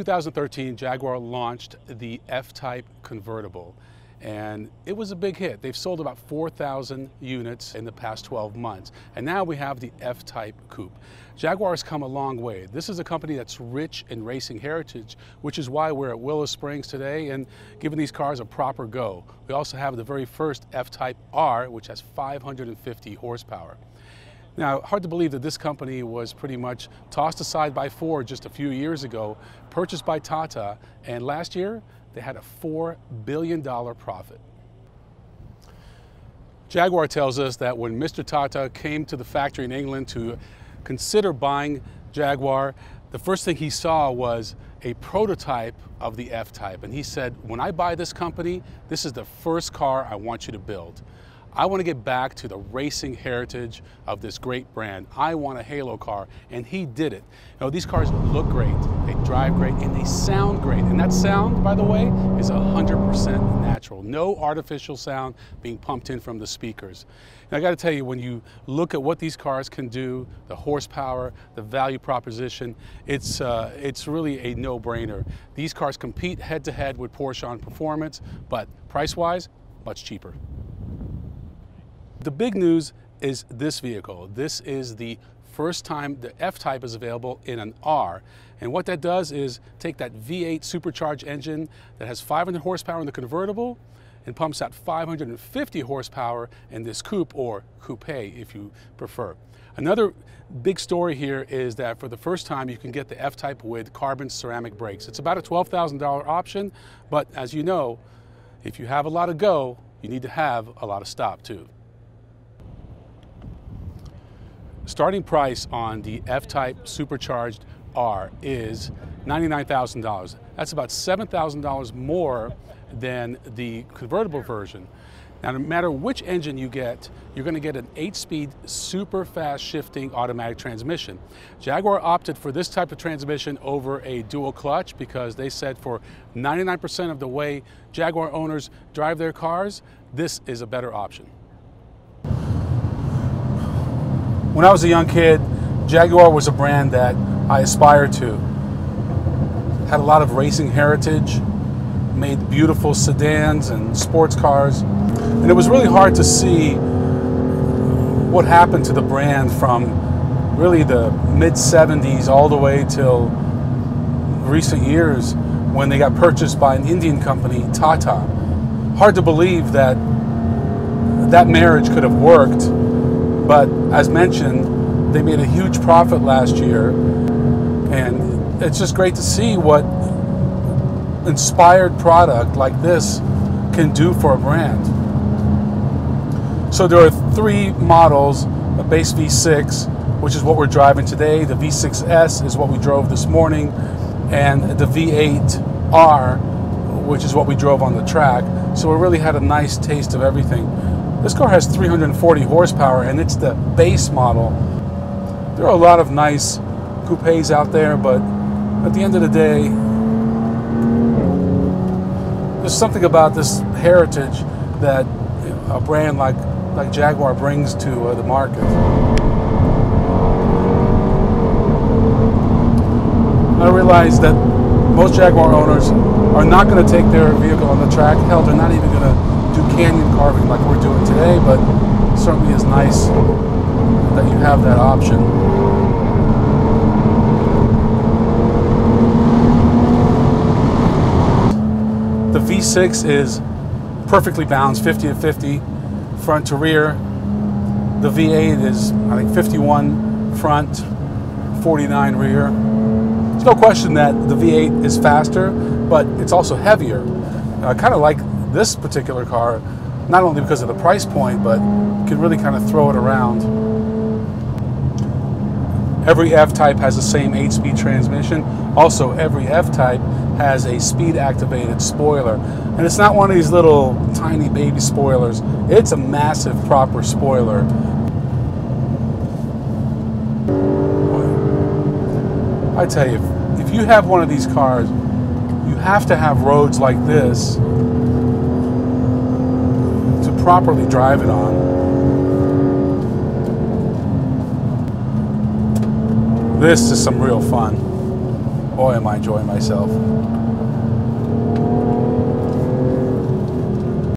2013, Jaguar launched the F-type convertible, and it was a big hit. They've sold about 4,000 units in the past 12 months, and now we have the F-type Coupe. Jaguar has come a long way. This is a company that's rich in racing heritage, which is why we're at Willow Springs today and giving these cars a proper go. We also have the very first F-type R, which has 550 horsepower. Now, hard to believe that this company was pretty much tossed aside by Ford just a few years ago, purchased by Tata, and last year they had a $4 billion profit. Jaguar tells us that when Mr. Tata came to the factory in England to consider buying Jaguar, the first thing he saw was a prototype of the F-type, and he said, when I buy this company, this is the first car I want you to build. I want to get back to the racing heritage of this great brand. I want a halo car, and he did it. You know, these cars look great, they drive great, and they sound great. And that sound, by the way, is 100% natural. No artificial sound being pumped in from the speakers. And I got to tell you, when you look at what these cars can do, the horsepower, the value proposition, it's really a no-brainer. These cars compete head-to-head with Porsche on performance, but price-wise, much cheaper. The big news is this vehicle. This is the first time the F-type is available in an R. And what that does is take that V8 supercharged engine that has 500 horsepower in the convertible and pumps out 550 horsepower in this coupe, or coupe if you prefer. Another big story here is that for the first time you can get the F-type with carbon ceramic brakes. It's about a $12,000 option, but as you know, if you have a lot of go, you need to have a lot of stop too. Starting price on the F-type supercharged R is $99,000. That's about $7,000 more than the convertible version. Now, no matter which engine you get, you're going to get an 8-speed super fast shifting automatic transmission. Jaguar opted for this type of transmission over a dual clutch because they said for 99% of the way Jaguar owners drive their cars, this is a better option. When I was a young kid, Jaguar was a brand that I aspired to. Had a lot of racing heritage, made beautiful sedans and sports cars, and it was really hard to see what happened to the brand from really the mid-70s all the way till recent years when they got purchased by an Indian company, Tata. Hard to believe that that marriage could have worked. But as mentioned, they made a huge profit last year, and it's just great to see what inspired product like this can do for a brand. So there are 3 models: a base V6, which is what we're driving today, the V6S is what we drove this morning, and the V8R, which is what we drove on the track. So we really had a nice taste of everything. This car has 340 horsepower, and it's the base model. There are a lot of nice coupes out there, but at the end of the day, there's something about this heritage that a brand like Jaguar brings to the market. I realize that most Jaguar owners are not going to take their vehicle on the track. Hell, they're not even going to do canyon carving like we're doing today, but it certainly is nice that you have that option. The V6 is perfectly balanced, 50-50, front to rear. The V8 is, I think, 51 front, 49 rear. There's no question that the V8 is faster, but it's also heavier. Kind of like this particular car, not only because of the price point, but you can really kind of throw it around. Every F-type has the same 8-speed transmission. Also, every F-type has a speed-activated spoiler. And it's not one of these little tiny baby spoilers. It's a massive, proper spoiler. I tell you, if you have one of these cars, you have to have roads like this to properly drive it on. This is some real fun. Boy, am I enjoying myself.